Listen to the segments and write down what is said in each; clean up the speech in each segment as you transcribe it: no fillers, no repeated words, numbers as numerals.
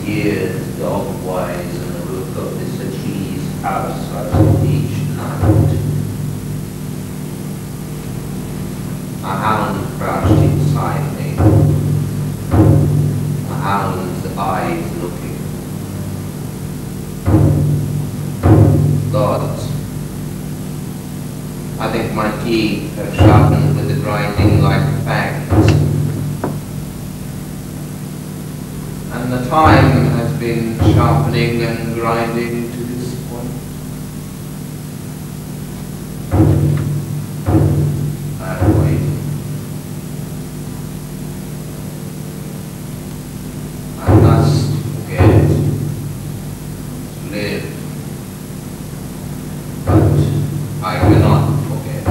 years dog-wise on the roof of this cheese house I saw each night. A hound crouched inside me, a hound's eyes looking. Gods, I think my teeth have sharpened with the grinding like fangs. And the time has been sharpening and grinding to this point. I'm waiting. I must forget, live, but I cannot forget.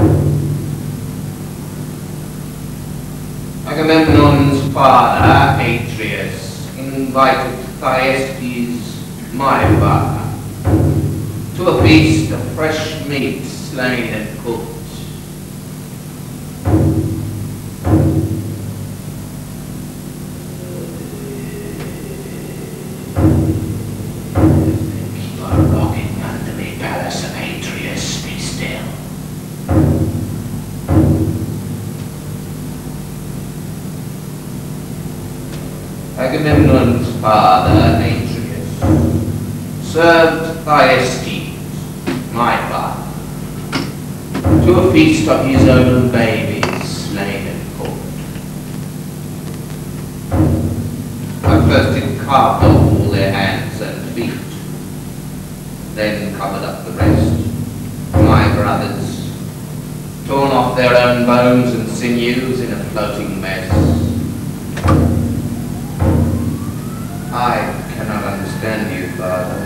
Agamemnon's father, Atreus, invited Thyestes, my father, to a feast of fresh meat slain and cooked. You are rocking under the palace of Atreus, be still. Agamemnon's father, Atreus, served Thyestes, my father, to a feast of his own babies, slain and cooked. I first did carve off all their hands and feet, then covered up the rest. My brothers, torn off their own bones and sinews in a floating mess. I cannot understand you, Father.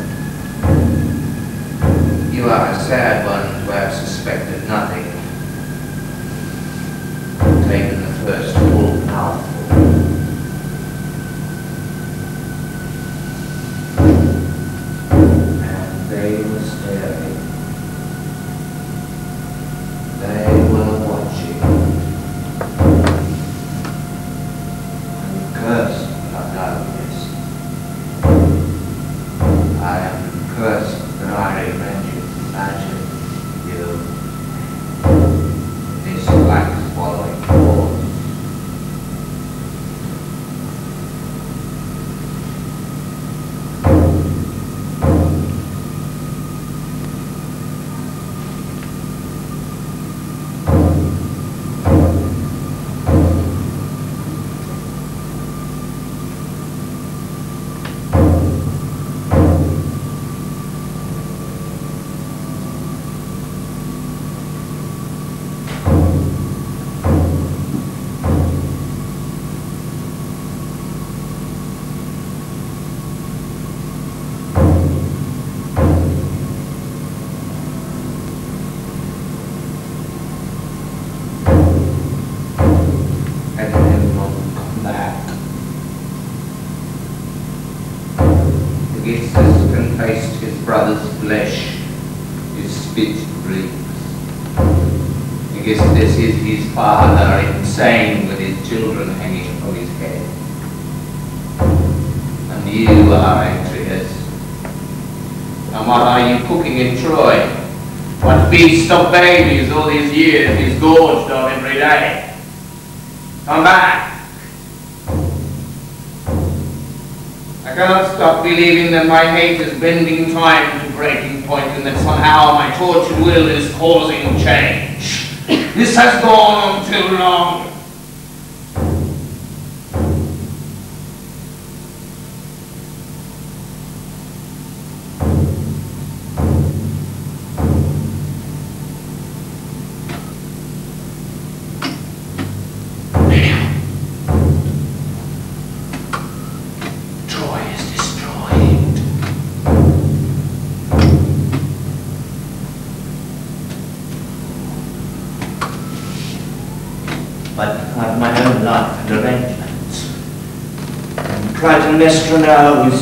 You are a sad one to have suspected nothing, taken the first full mouthful. And they were staring. They were watching. And cursed have done this. I am cursed that I imagine you. This black swallowing force. Aeschylus can taste his brother's flesh, his spit breathes. Aeschylus is his father, insane with his children hanging from his head. And you are Atreus. And what are you cooking in Troy? What feast of babies all these years is gorged on every day? Come back! I cannot stop believing that my hate is bending time to breaking point and that somehow my tortured will is causing change. This has gone on too long. But I've my own life and arrangements. And Clytemnestra now is...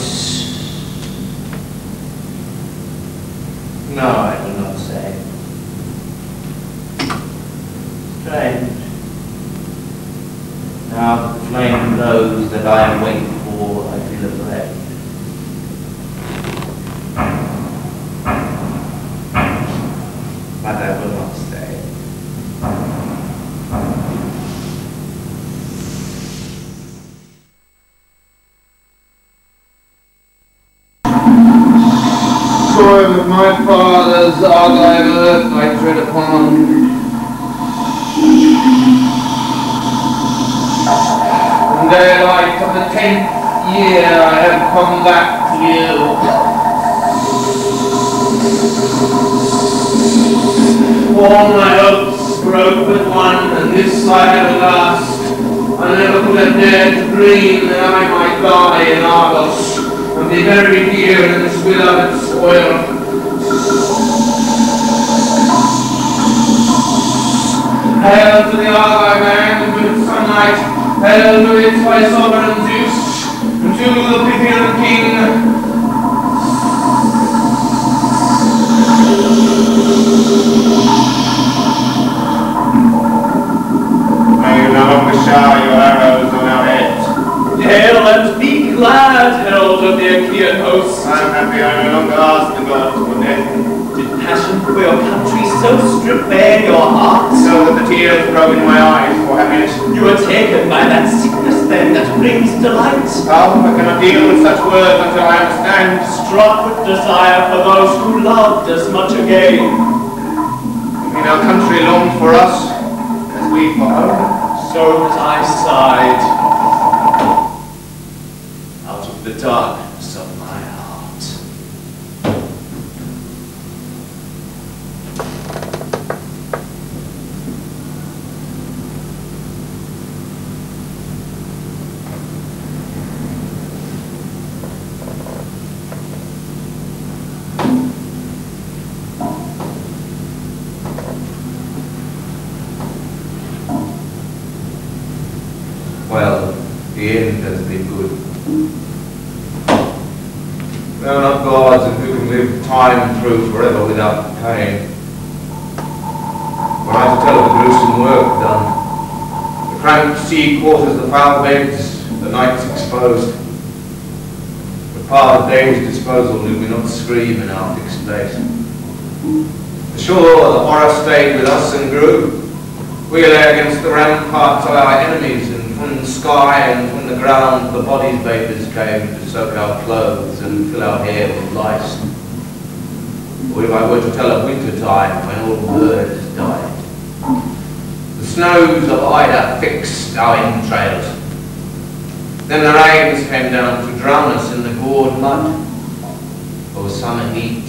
No, I will not say. Strange. Now the flame glows that I am waiting for, I feel afraid. home of my fathers, Argive earth I tread upon. From daylight of the 10th year I have come back to you. All my hopes broke but one, and this I have at last. I never could have dared to dream that I might die in Argos, and be buried here in this beloved soil. Hail to the Argive land with sunlight, hail to it by sovereign Zeus, and to the Pythian king. May you no longer shower your arrows on our heads. Hail and be glad, herald of the Achaean host. I am happy I no longer ask the gods for death. Did passion for your country so strip bare your heart? So that the tears grow in my eyes for happiness. You are taken by that sickness then that brings delight. How I cannot deal with such words until I understand. Struck with desire for those who loved as much again. In our country longed for us, as we for home. So that I sighed out of the darkness of my heart. Well, the end has been good. We are not gods who can live time through forever without pain. When I have to tell of the gruesome work done, the cramped sea quarters, the foul beds, the nights exposed, the power of day's disposal did we not scream in our fixed place. The shore, the Oresteia with us and grew. We lay against the ramparts of our enemies, and from the sky and from the ground the body's vapours came to soak our clothes and fill our hair with lice. Or if I were to tell of winter time when all birds died, the snows of Ida fixed our entrails. Then the rains came down to drown us in the gored mud, or summer heat,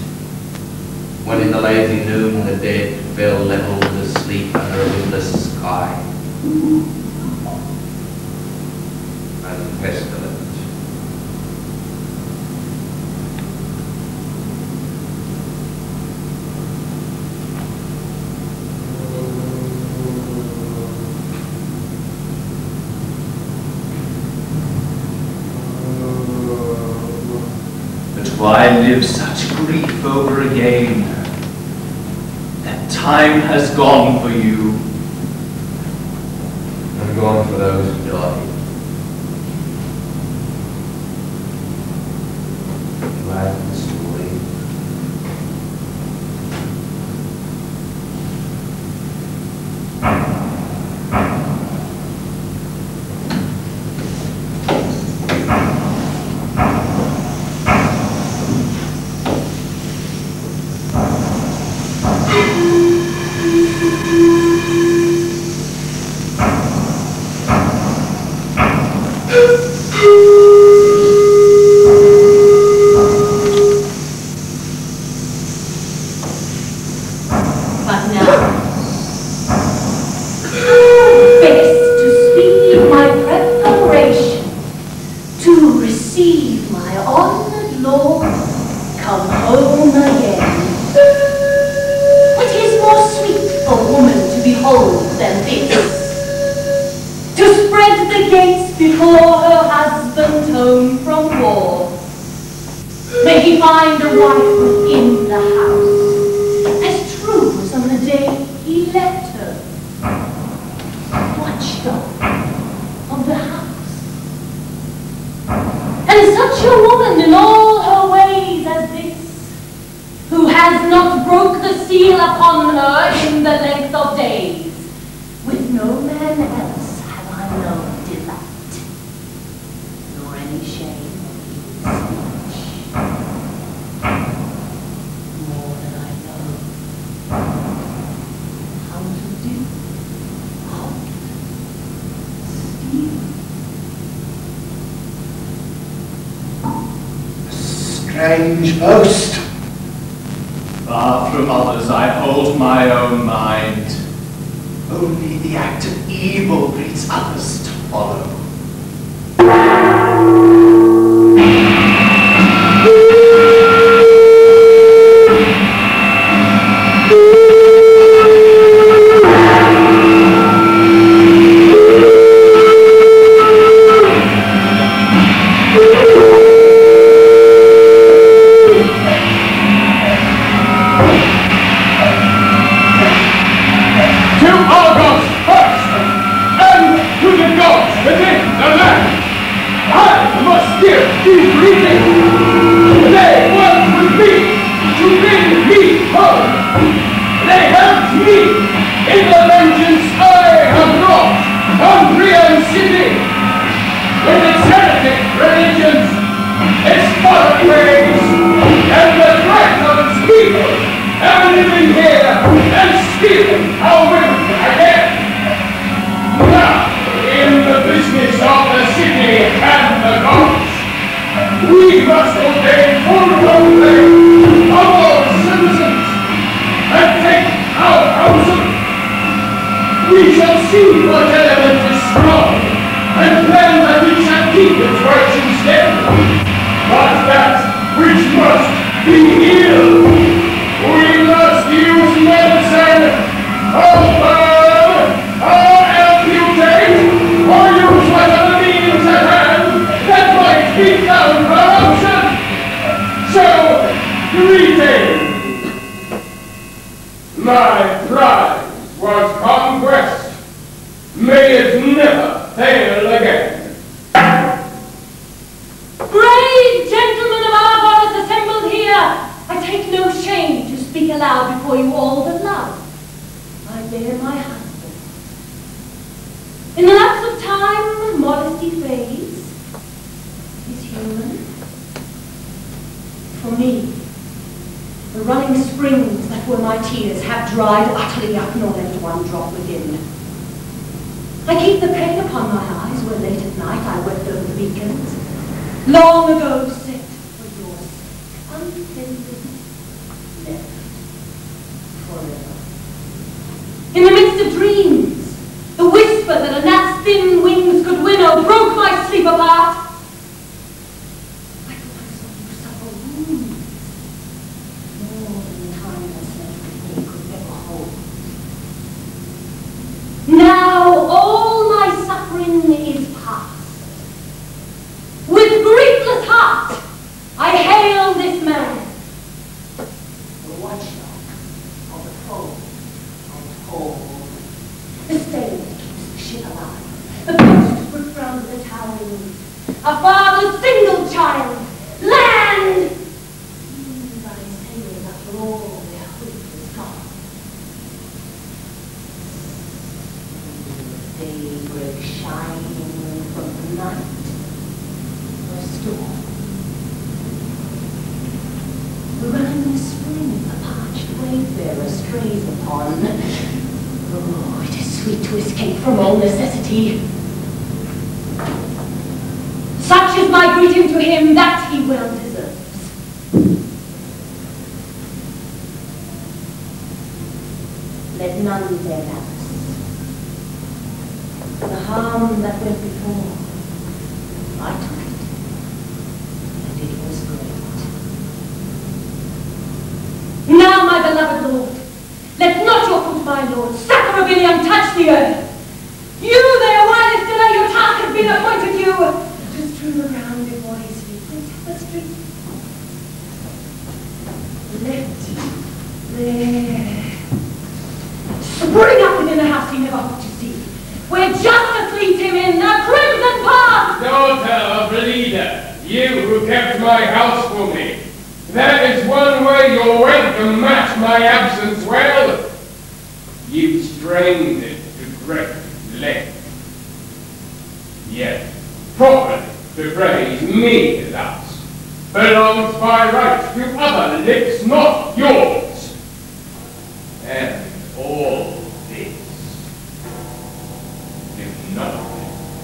when in the lazy noon the dead fell levelled asleep under a windless sky. And pestilent. But why live such grief over again? That time has gone for you. And gone for those who died. Glad the story. strange boast. Far from others, I hold my own mind. Only the act of evil breeds others to follow.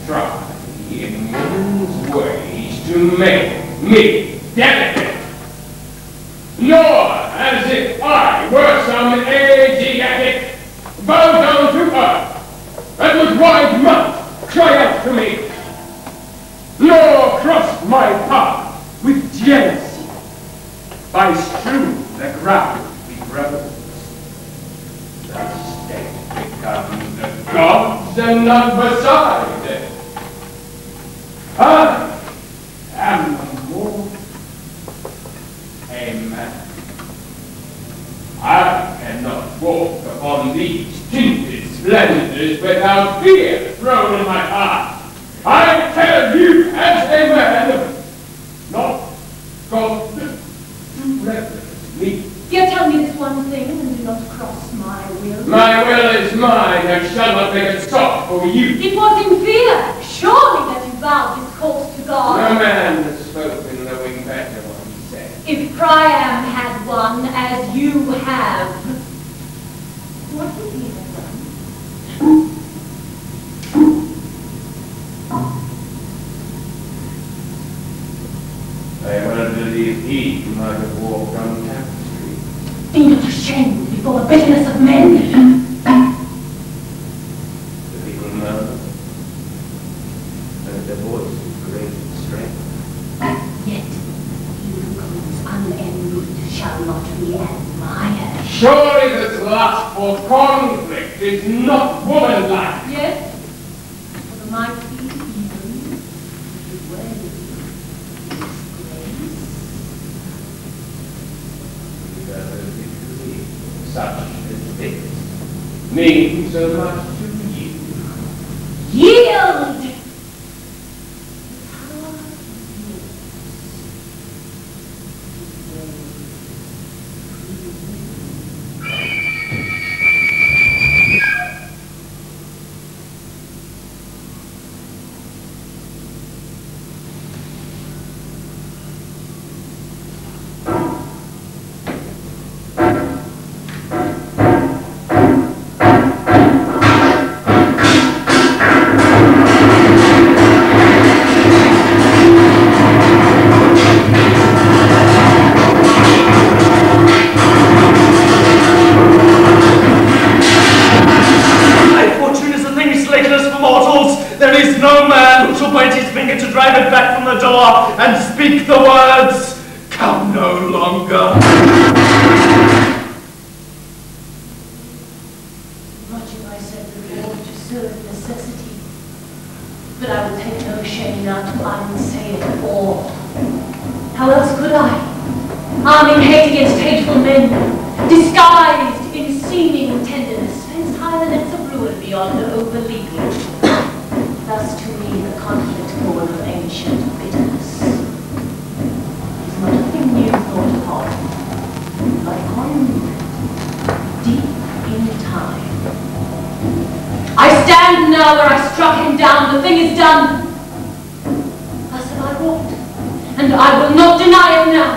Try in woman's ways to make me delicate. My will is mine, and shall not make it stop for you. It was in fear, surely, that you vowed this course to God. No man has spoken knowing better what he said. If Priam had won as you have, what would he have done? I well believe he might have walked on tapestry. Be not ashamed before the bitterness of men. The people know that their voice is great strength. Yet, he who goes unenvied shall not be admired. Surely this lust for conflict is not womanlike. Yes, for the mighty even, the way Such as this means so much to you. yield! And speak the words, come no longer. Much have I said before to serve necessity, but I will take no shame now to unsay it all. How else could I, arming hate against hateful men, disguised in seeming tenderness, fence high the nets of ruin beyond the overleaping? Thus to me the conflict born of ancient bitterness is not a thing new thought upon, but on deep in time. I stand now where I struck him down, the thing is done. Thus have I wrought, and I will not deny it now,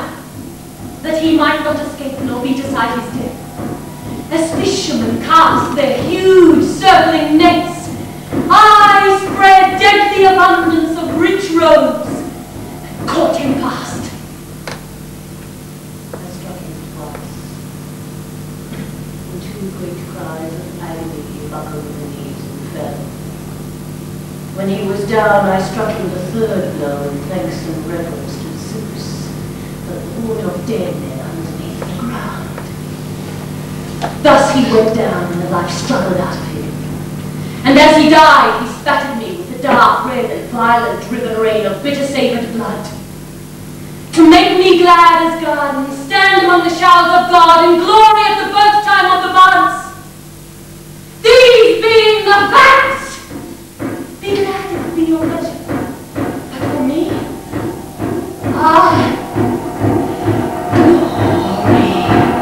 that he might not escape nor beat aside his death. As fishermen cast their huge circling nets, I spread deadly abundance of rich robes and caught him fast. I struck him twice, and two great cries of agony he buckled the knees and fell. When he was down, I struck him the third blow in thanks and reverence to Zeus, the lord of dead men underneath the ground. Thus he went down, and the life struggled out of him. And as he died, he spat at me with the dark red and violent driven rain of bitter-savoured blood. To make me glad as God, and stand among the showers of God in glory at the birth time of the buds. These being the facts, be glad it would be your pleasure. But for me, glory.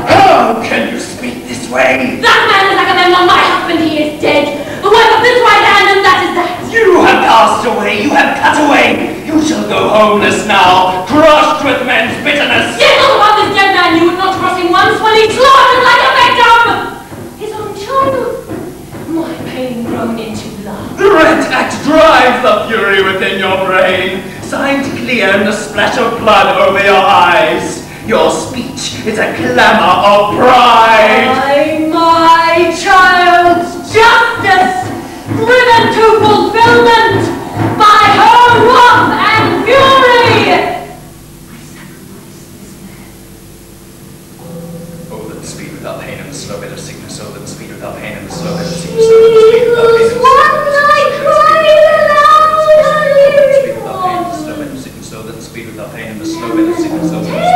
How can you speak this way? That man is Agamemnon, my husband, he is dead. The work of this right hand, and that is that. You have passed away, you have cut away. You shall go homeless now, crushed with men's bitterness. Yet not upon this dead man you would not cross him once when he slaughtered like a victim his own child. My pain grown into love. The red act drives the fury within your brain, signed clear in the splash of blood over your eyes. Your speech is a clamor of pride. My child's justice, driven to fulfillment by her wrath and fury. I sacrifice this man. Oh, that speed without pain and the slow bit of sickness. Oh, that speed without pain and the slow bit of sickness. Oh, that speed without pain and the slow bit of sickness. So that speed without pain and the slow bit of sickness. Oh, that speed without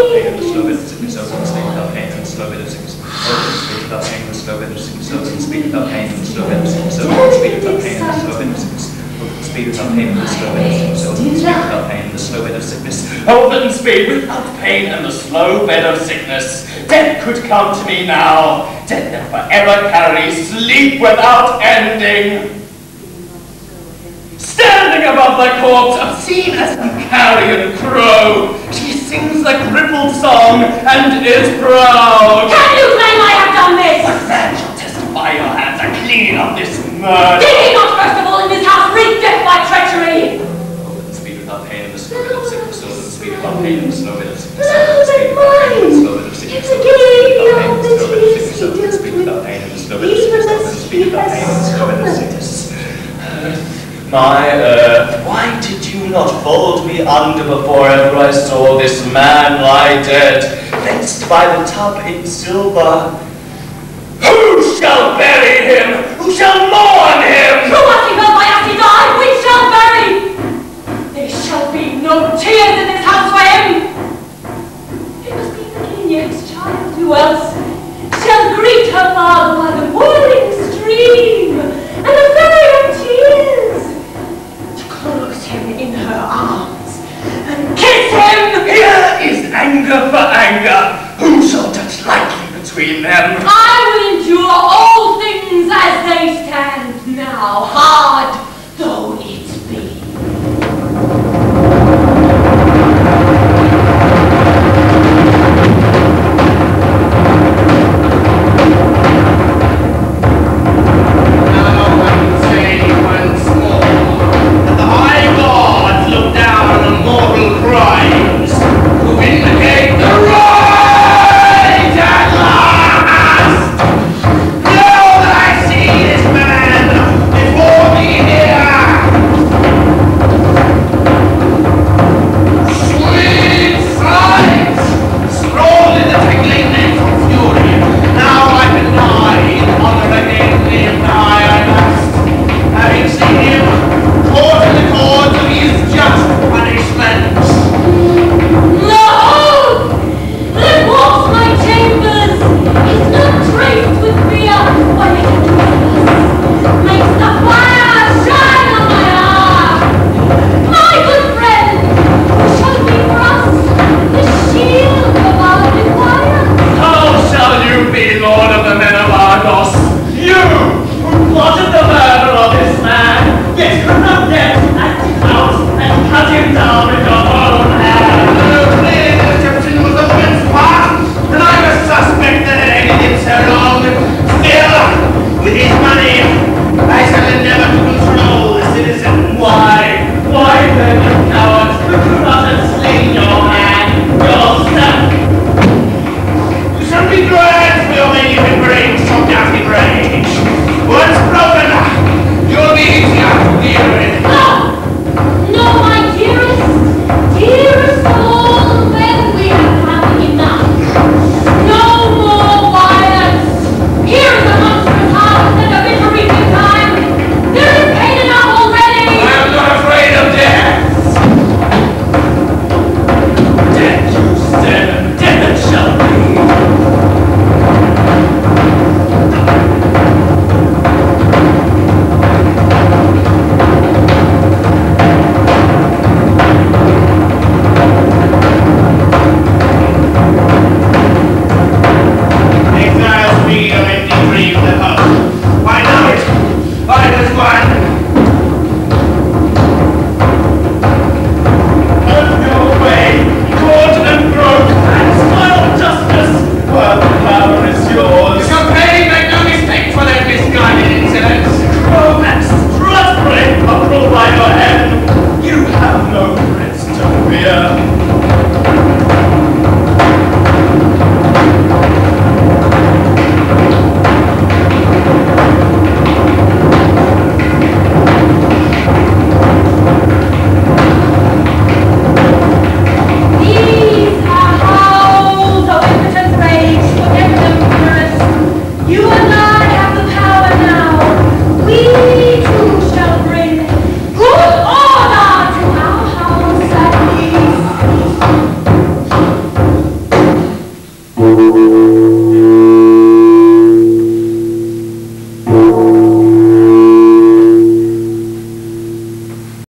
pain and the slow bit of sickness. Oh, that speed without pain and the slow bit of sickness. Oh, that speed without pain and the slow bit of sickness. Oh, that speed without pain and the slow bit of sickness. Oh, that speed without pain and the slow bit of sickness. speed without pain and the slow bed of sickness. Oh, speed without pain and the slow bed of sickness. Oh, speed without pain and the slow bed of sickness. Death could come to me now. Death that forever carries sleep without ending. Standing above the corpse, obscene as a carrion crow, she sings a crippled song and is proud. Can you claim I have done this? What man shall testify your hands are clean of this murder? Did he not first of all in this house wreak death by treachery? Oh, let the speed without pain and the slow bit of sickness. Oh, let the speed without pain and the slow bit of sickness. No, but mine. It's a game that he dealt with. Even as he has suffered. My earth, why did you not fold me under before ever I saw this man lie dead, fenced by the tub in silver? Who shall bury him? Who shall mourn him?